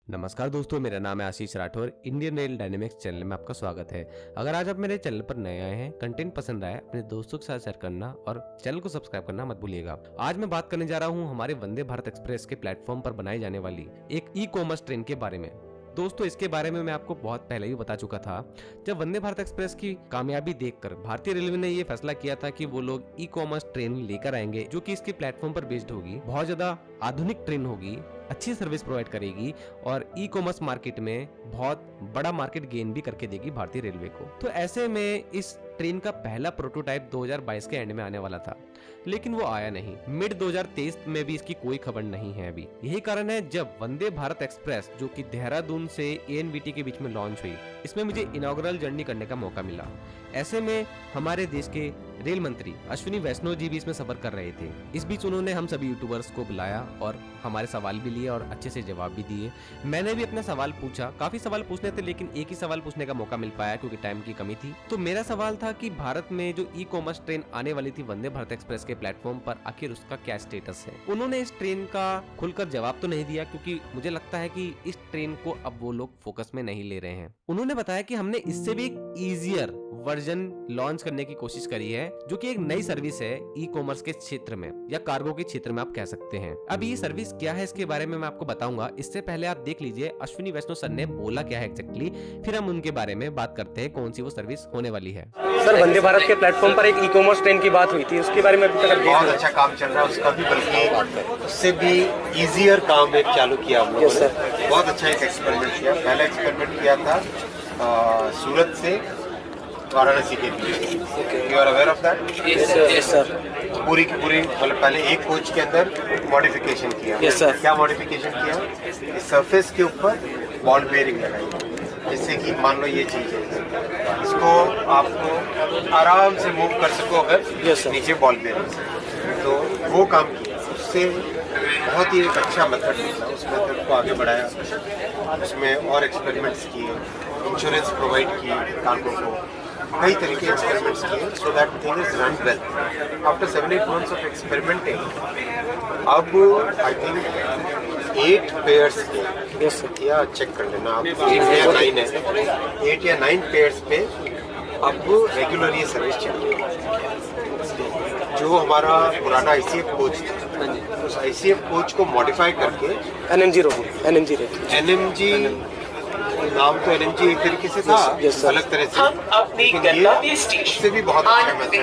नमस्कार दोस्तों, मेरा नाम है Ashish Rathore. Indian rail dynamics channel में आपका स्वागत है। अगर आज आप मेरे चैनल पर नए आए हैं, कंटेंट पसंद आया, अपने दोस्तों के साथ शेयर करना और चैनल को सब्सक्राइब करना मत भूलिएगा। आज मैं बात करने जा रहा हूं हमारे वंदे भारत एक्सप्रेस के प्लेटफॉर्म पर बनाई जाने वाली एक ई कॉमर्स ट्रेन के बारे में। दोस्तों, इसके बारे में मैं आपको बहुत पहले ही बता चुका था। जब वंदे भारत एक्सप्रेस की कामयाबी देखकर भारतीय रेलवे ने ये फैसला किया था कि वो लोग ई कॉमर्स ट्रेन लेकर आएंगे जो कि इसके प्लेटफॉर्म पर बेस्ड होगी, बहुत ज्यादा आधुनिक ट्रेन होगी, अच्छी सर्विस प्रोवाइड करेगी और ई कॉमर्स मार्केट में बहुत बड़ा मार्केट गेन भी करके देगी भारतीय रेलवे को। तो ऐसे में इस ट्रेन का पहला प्रोटोटाइप 2022 के एंड में आने वाला था, लेकिन वो आया नहीं। मिड 2023 में भी इसकी कोई खबर नहीं है अभी। यही कारण है जब वंदे भारत एक्सप्रेस जो कि देहरादून से ANVT के बीच में लॉन्च हुई, इसमें मुझे इनॉग्रल जर्नी करने का मौका मिला। ऐसे में हमारे देश के रेल मंत्री अश्विनी वैष्णव जी भी इसमें सफर कर रहे थे। इस बीच उन्होंने हम सभी यूट्यूबर्स को बुलाया और हमारे सवाल भी लिए और अच्छे से जवाब भी दिए। मैंने भी अपना सवाल पूछा, काफी सवाल पूछने थे लेकिन एक ही सवाल पूछने का मौका मिल पाया क्योंकि टाइम की कमी थी। तो मेरा सवाल था कि भारत में जो ई कॉमर्स ट्रेन आने वाली थी वंदे भारत एक्सप्रेस के प्लेटफॉर्म पर, आखिर उसका क्या स्टेटस है। उन्होंने इस ट्रेन का खुलकर जवाब तो नहीं दिया क्योंकि मुझे लगता है कि इस ट्रेन को अब वो लोग फोकस में नहीं ले रहे हैं। उन्होंने बताया कि हमने इससे भी एक ईजियर वर्जन लॉन्च करने की कोशिश करी है जो कि एक नई सर्विस है ई कॉमर्स के क्षेत्र में या कार्गो के क्षेत्र में आप कह सकते हैं। अब ये सर्विस क्या है इसके बारे में मैं आपको बताऊंगा। इससे पहले आप देख लीजिए अश्विनी वैष्णव सर ने बोला क्या है एग्जैक्टली, फिर हम उनके बारे में बात करते हैं कौन सी वो सर्विस होने वाली है। सर, वंदे भारत के प्लेटफॉर्म पर एक ई कॉमर्स ट्रेन की बात हुई थी, उसके बारे में अभी तक बहुत अच्छा काम चल रहा है उसका भी, बल्कि उससे भी इजियर काम एक चालू किया हम लोगों ने। बहुत अच्छा एक एक्सपेरिमेंट किया। पहला एक्सपेरिमेंट किया था सूरत से वाराणसी के बीच। You are aware of that? Yes sir. पूरी की पूरी मतलब पहले एक कोच के अंदर मॉडिफिकेशन किया। Yes sir. क्या मॉडिफिकेशन किया? इस सरफेस के ऊपर बॉल बेयरिंग लगाई, जैसे कि मान लो ये चीज है, इसको आपको आराम से मूव कर सको अगर नीचे बॉल बेयरिंग, तो वो काम किया। उससे बहुत ही एक अच्छा मेथड निकला, उस मेथड को आगे बढ़ाया, उसमें और एक्सपेरिमेंट्स किए, इंश्योरेंस प्रोवाइड किए कार्गो को, कई तरीके के एक्सपेरिमेंट्स किए so that thing is run well. After 7-8 months of experimenting, अब आई थिंक 8 पेयर्स के, या चेक कर लेना आप, 8 या 9 है, 8 या 9 पेयर्स पे अब रेगुलर ये सर्विस चल रही है। जो हमारा पुराना ICF कोच था, उस ICF कोच को मॉडिफाई करके NMG नाम तो NMG एक तरीके से था, अलग तरह से, लेकिन इससे भी बहुत अच्छा मेथड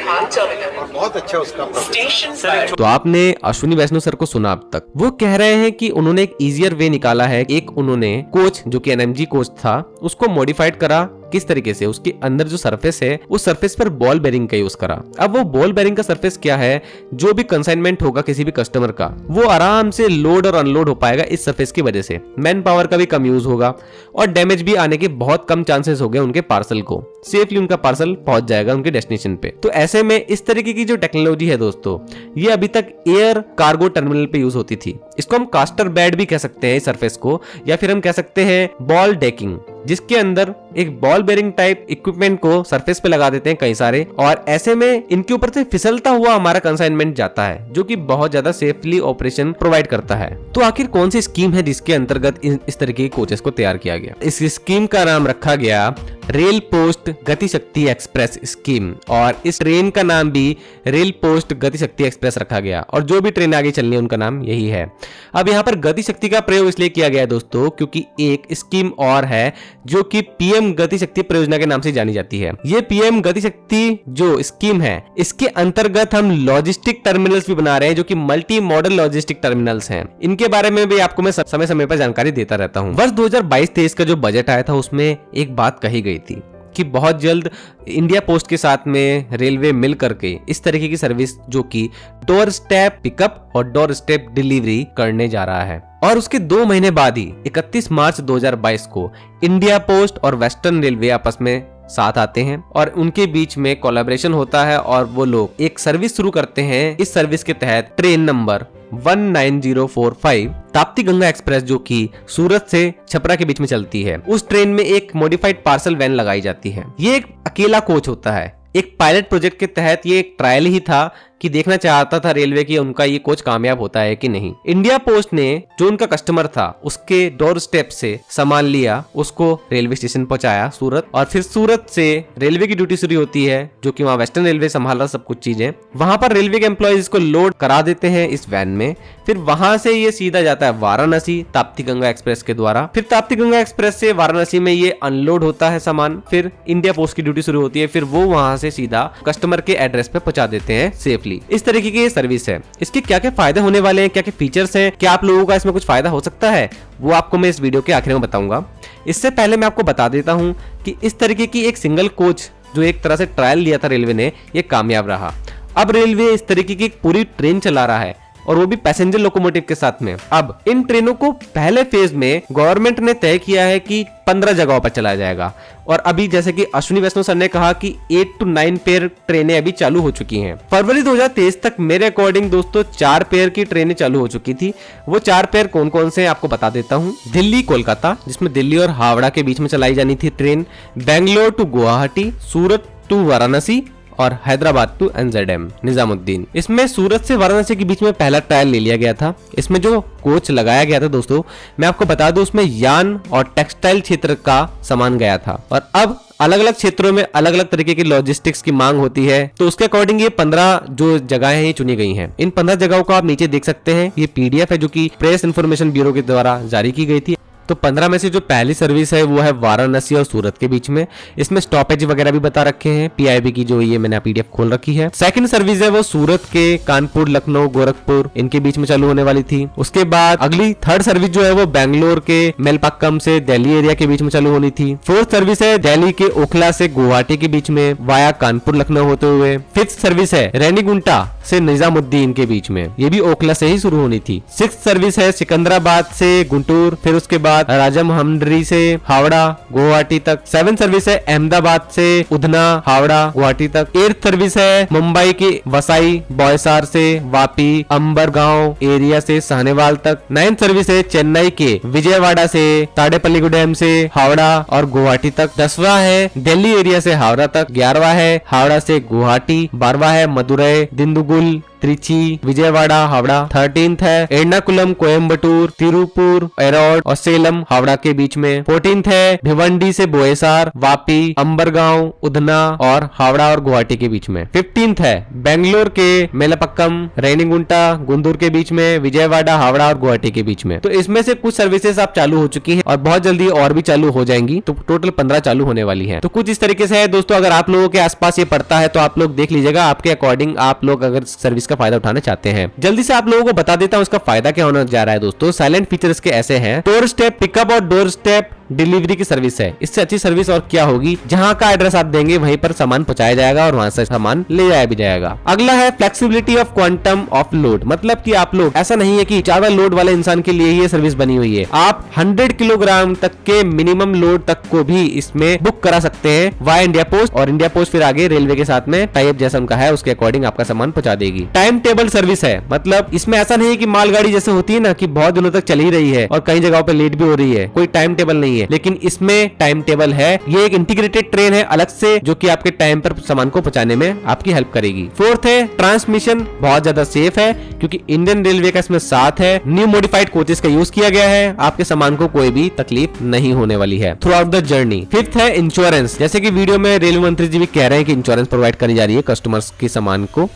है और बहुत अच्छा उसका प्रोसेस। तो आपने अश्विनी वैष्णव सर को सुना अब तक। वो कह रहे हैं कि उन्होंने एक इजियर वे निकाला है। एक उन्होंने कोच जो कि NMG कोच था उसको मॉडिफाइड करा, किस तरीके से उसके अंदर जो सरफेस है उस सरफेस पर बॉल बेरिंग का यूज करा। अब वो बॉल बेरिंग का सरफेस क्या है, जो भी कंसाइनमेंट होगा किसी भी कस्टमर का, वो आराम से लोड और अनलोड हो पाएगा इस सरफेस की वजह से। मैन पावर का भी कम यूज होगा और डैमेज भी आने के बहुत कम चांसेस हो गए उनके पार्सल को। सेफली उनका पार्सल पहुंच जाएगा उनके डेस्टिनेशन पे। तो ऐसे में इस तरीके की जो टेक्नोलॉजी है दोस्तों, ये अभी तक एयर कार्गो टर्मिनल पे यूज होती थी। इसको हम कास्टर बेड भी कह सकते हैं इस सरफेस को, या फिर हम कह सकते हैं बॉल डेकिंग, जिसके अंदर एक बॉल बेरिंग टाइप इक्विपमेंट को सरफेस पे लगा देते हैं कई सारे, और ऐसे में इनके ऊपर से फिसलता हुआ हमारा कंसाइनमेंट जाता है जो कि बहुत ज्यादा सेफली ऑपरेशन प्रोवाइड करता है। तो आखिर कौन सी स्कीम है जिसके अंतर्गत इस तरीके के कोचेस को तैयार किया गया? इस स्कीम का नाम रखा गया रेल पोस्ट गति शक्ति एक्सप्रेस स्कीम, और इस ट्रेन का नाम भी रेल पोस्ट गति शक्ति एक्सप्रेस रखा गया, और जो भी ट्रेन आगे चलनी है उनका नाम यही है। अब यहाँ पर गति शक्ति का प्रयोग इसलिए किया गया है दोस्तों क्योंकि एक स्कीम और है जो कि PM गति शक्ति परियोजना के नाम से जानी जाती है। ये PM गति शक्ति जो स्कीम है, इसके अंतर्गत हम लॉजिस्टिक टर्मिनल्स भी बना रहे हैं जो कि मल्टी मॉडल लॉजिस्टिक टर्मिनल्स हैं। इनके बारे में भी आपको मैं समय समय पर जानकारी देता रहता हूँ। वर्ष 2022-23 का जो बजट आया था उसमें एक बात कही गई थी कि बहुत जल्द इंडिया पोस्ट के साथ में रेलवे मिल करके इस तरीके की सर्विस जो कि डोर स्टेप पिकअप और डोर स्टेप डिलीवरी करने जा रहा है। और उसके 2 महीने बाद ही 31 मार्च 2022 को इंडिया पोस्ट और वेस्टर्न रेलवे आपस में साथ आते हैं और उनके बीच में कोलैबोरेशन होता है और वो लोग एक सर्विस शुरू करते हैं। इस सर्विस के तहत train number 19045 Tapti Ganga express जो कि सूरत से छपरा के बीच में चलती है, उस ट्रेन में एक मॉडिफाइड पार्सल वैन लगाई जाती है। ये एक अकेला कोच होता है। एक पायलट प्रोजेक्ट के तहत ये एक ट्रायल ही था कि देखना चाहता था रेलवे की उनका ये कोच कामयाब होता है कि नहीं। इंडिया पोस्ट ने जो उनका कस्टमर था उसके डोर स्टेप से सामान लिया, उसको रेलवे स्टेशन पहुंचाया सूरत, और फिर सूरत से रेलवे की ड्यूटी शुरू होती है जो कि वहाँ वेस्टर्न रेलवे संभाल रहा सब कुछ चीजें। वहां पर रेलवे के एम्प्लॉयज इसको लोड करा देते हैं इस वैन में, फिर वहां से ये सीधा जाता है वाराणसी ताप्ती गंगा एक्सप्रेस के द्वारा, फिर ताप्ती गंगा एक्सप्रेस से वाराणसी में ये अनलोड होता है सामान, फिर इंडिया पोस्ट की ड्यूटी शुरू होती है, फिर वो वहां से सीधा कस्टमर के एड्रेस पे पहुंचा देते हैं सेफली। इस तरीके की ये सर्विस है। इसके क्या क्या फायदे होने वाले हैं, क्या क्या फीचर्स हैं, क्या आप लोगों का इसमें कुछ फायदा हो सकता है, वो आपको मैं इस वीडियो के आखिर में बताऊंगा। इससे पहले मैं आपको बता देता हूं कि इस तरीके की एक सिंगल कोच जो एक तरह से ट्रायल लिया था रेलवे ने, ये कामयाब रहा। अब रेलवे इस तरीके की एक पूरी ट्रेन चला रहा है और वो भी पैसेंजर लोकोमोटिव के साथ में। अब इन ट्रेनों को पहले फेज में गवर्नमेंट ने तय किया है कि 15 जगहों पर चलाया जाएगा, और अभी जैसे कि अश्विनी वैष्णव सर ने कहा कि 8 to 9 पेयर ट्रेनें अभी चालू हो चुकी हैं। फरवरी 2023 तक मेरे अकॉर्डिंग दोस्तों 4 पेयर की ट्रेनें चालू हो चुकी थी। वो 4 पेयर कौन कौन से आपको बता देता हूँ। दिल्ली कोलकाता, जिसमें दिल्ली और हावड़ा के बीच में चलाई जानी थी train, Bangalore to Guwahati, Surat to Varanasi और हैदराबाद टू एनजेडएम निजामुद्दीन। इसमें सूरत से वाराणसी के बीच में पहला ट्रायल ले लिया गया था। इसमें जो कोच लगाया गया था दोस्तों, मैं आपको बता दूं, उसमें यान और टेक्सटाइल क्षेत्र का सामान गया था, और अब अलग अलग क्षेत्रों में अलग अलग तरीके की लॉजिस्टिक्स की मांग होती है, तो उसके अकॉर्डिंग ये 15 जो जगहें हैं ये चुनी गई हैं। इन 15 जगहों को आप नीचे देख सकते हैं। ये पीडीएफ है जो कि प्रेस इंफॉर्मेशन ब्यूरो के द्वारा जारी की गई थी। तो 15 में से जो पहली सर्विस है वो है वाराणसी और सूरत के बीच में। इसमें स्टॉपेज वगैरह भी बता रखे हैं, पीआईबी की जो ये मैंने पीडीएफ खोल रखी है। सेकंड सर्विस है वो सूरत के कानपुर, लखनऊ, गोरखपुर इनके बीच में चालू होने वाली थी। उसके बाद अगली थर्ड सर्विस जो है वो बेंगलोर के मेलपाक्कम से दिल्ली एरिया के बीच में चालू होनी थी। फोर्थ सर्विस है दिल्ली के ओखला से गुवाहाटी के बीच में वाया कानपुर लखनऊ होते हुए। फिफ्थ सर्विस है रेनीगुंटा से निजामुद्दीन के बीच में, ये भी ओखला से ही शुरू होनी थी। सिक्स्थ सर्विस है सिकंदराबाद से गुंटूर, फिर उसके बाद राजमहमंडरी से हावड़ा गुवाहाटी तक। सेवन सर्विस है अहमदाबाद से उधना हावड़ा गुवाहाटी तक। एट्थ सर्विस है मुंबई के वसाई बोईसर से वापी अंबरगांव एरिया से साहनेवाल तक। नाइन्थ सर्विस है चेन्नई के विजयवाड़ा से ताडेपल्लीगुडेम से हावड़ा और गुवाहाटी तक। 10वां है दिल्ली एरिया से हावड़ा तक। 11वां है हावड़ा से गुवाहाटी। 12वां है मदुरई, दिंडुगुल, त्रिची, विजयवाड़ा, हावड़ा। 13th है एर्नाकुलम, कोयम्बटूर, तिरुपुर, एरोड और सेलम हावड़ा के बीच में। 14th है भिवंडी से बोईसर, वापी, अंबरगांव, उधना और हावड़ा और गुवाहाटी के बीच में। 15th है बेंगलोर के मेलपक्कम, रेनीगुंटा, गुंटूर के बीच में, विजयवाड़ा, हावड़ा और गुवाहाटी के बीच में। तो इसमें से कुछ सर्विसेज आप चालू हो चुकी हैं और बहुत जल्दी और भी चालू हो जाएंगी, तो टोटल 15 चालू होने वाली है। तो कुछ इस तरीके से है दोस्तों। अगर आप लोगों के आसपास ये पड़ता है तो आप लोग देख लीजिएगा, आपके अकॉर्डिंग आप लोग अगर सर्विस फायदा उठाना चाहते हैं। जल्दी से आप लोगों को बता देता हूं इसका फायदा क्या होने जा रहा है दोस्तों। साइलेंट फीचर इसके ऐसे हैं। डोर स्टेप पिकअप और डोर स्टेप डिलीवरी की सर्विस है। इससे अच्छी सर्विस और क्या होगी। जहां का एड्रेस आप देंगे वहीं पर सामान पहुंचाया जाएगा और वहां से सामान ले जाया भी जाएगा। अगला है flexibility of quantum of load, मतलब कि आप लोग, ऐसा नहीं है कि ज्यादा लोड वाले इंसान के लिए ये सर्विस बनी हुई है। आप 100 किलोग्राम तक के मिनिमम लोड तक को भी इसमें बुक करा सकते हैं वाया इंडिया पोस्ट, और इंडिया पोस्ट फिर आगे रेलवे के साथ में टाइप जैसा उनका है उसके अकॉर्डिंग आपका सामान पहुंचा देगी। टाइम टेबल सर्विस है, मतलब इसमें ऐसा नहीं है कि मालगाड़ी जैसे होती है ना कि बहुत दिनों तक चली रही है और कई जगहों पे लेट भी हो रही है, कोई टाइम टेबल नहीं है, लेकिन इसमें टाइम टेबल है। ये एक इंटीग्रेटेड ट्रेन है अलग से, जो कि आपके टाइम पर सामान को पहुंचाने में आपकी हेल्प करेगी। फोर्थ है ट्रांसमिशन, बहुत ज्यादा सेफ है क्योंकि इंडियन रेलवे का इसमें साथ है। न्यू मॉडिफाइड कोचेस का यूज किया गया है, आपके सामान को कोई भी तकलीफ नहीं होने वाली है through out the journey. Fifth है इंश्योरेंस, जैसे कि वीडियो में रेलवे मंत्री जी भी कह रहे हैं कि इंश्योरेंस प्रोवाइड करी जा रही है कस्टमर्स के सामान को,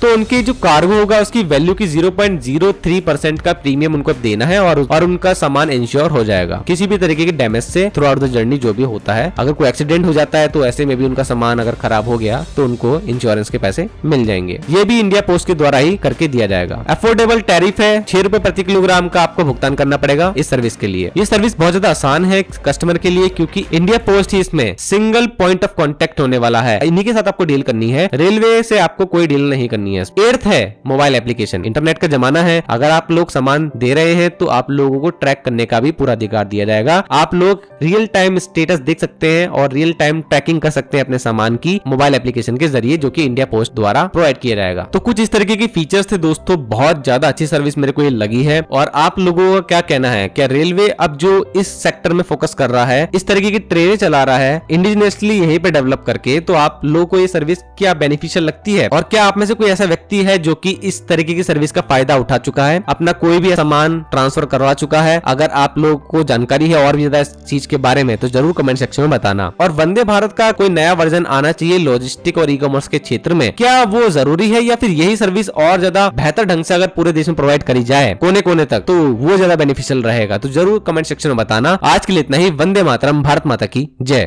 तो उनकी जो कार्गो होगा उसकी वैल्यू की 0.03% का प्रीमियम उनको देना है और उनका सामान इंश्योर हो जाएगा किसी भी तरीके के डैमेज से थ्रू आउट द जर्नी जो भी होता है। अगर कोई एक्सीडेंट हो जाता है तो ऐसे में भी उनका सामान अगर खराब हो गया तो उनको इंश्योरेंस के पैसे मिल जाएंगे। ये भी इंडिया पोस्ट के द्वारा ही करके दिया जाएगा। अफोर्डेबल टैरिफ है, 6 रुपए प्रति किलोग्राम का आपको भुगतान करना पड़ेगा इस सर्विस के लिए। ये सर्विस बहुत ज्यादा आसान है कस्टमर के लिए क्योंकि इंडिया पोस्ट ही इसमें सिंगल पॉइंट ऑफ कॉन्टेक्ट होने वाला है। इन्हीं के साथ आपको डील करनी है, रेलवे से आपको कोई डील नहीं करनी है। एर्थ है मोबाइल एप्लीकेशन, इंटरनेट का जमाना है, अगर आप लोग सामान दे रहे हैं तो आप लोगों को ट्रैक करने का भी पूरा अधिकार दिया जाएगा। आप लोग रियल टाइम स्टेटस देख सकते हैं और रियल टाइम ट्रैकिंग कर सकते हैं अपने सामान की मोबाइल एप्लीकेशन के जरिए, जो कि इंडिया पोस्ट द्वारा प्रोवाइड किया जाएगा। तो कुछ इस तरीके की फीचर्स थे दोस्तों, बहुत ज्यादा अच्छी सर्विस मेरे को ये लगी है। और आप लोगों का क्या कहना है, क्या रेलवे अब जो इस सेक्टर में फोकस कर रहा है, इस तरीके की ट्रेनें चला रहा है इंडिजिनियसली यहीं पे डेवलप करके, तो आप लोगों को ये सर्विस क्या बेनिफिशियल लगती है? और क्या आप में से कोई ऐसा ऐसा व्यक्ति है जो कि इस तरीके की सर्विस का फायदा उठा चुका है, अपना कोई भी सामान ट्रांसफर करवा चुका है। अगर आप लोग को जानकारी है और भी ज्यादा इस चीज के बारे में तो जरूर कमेंट सेक्शन में बताना। और वंदे भारत का कोई नया वर्जन आना चाहिए लॉजिस्टिक और ई कॉमर्स के क्षेत्र में, क्या वो जरूरी है या फिर यही सर्विस और ज्यादा बेहतर ढंग से अगर पूरे देश में प्रोवाइड करी जाए कोने कोने तक तो वो ज्यादा बेनिफिशियल रहेगा? तो जरूर कमेंट सेक्शन में बताना। आज के लिए इतना ही। वंदे मातरम, भारत माता की जय।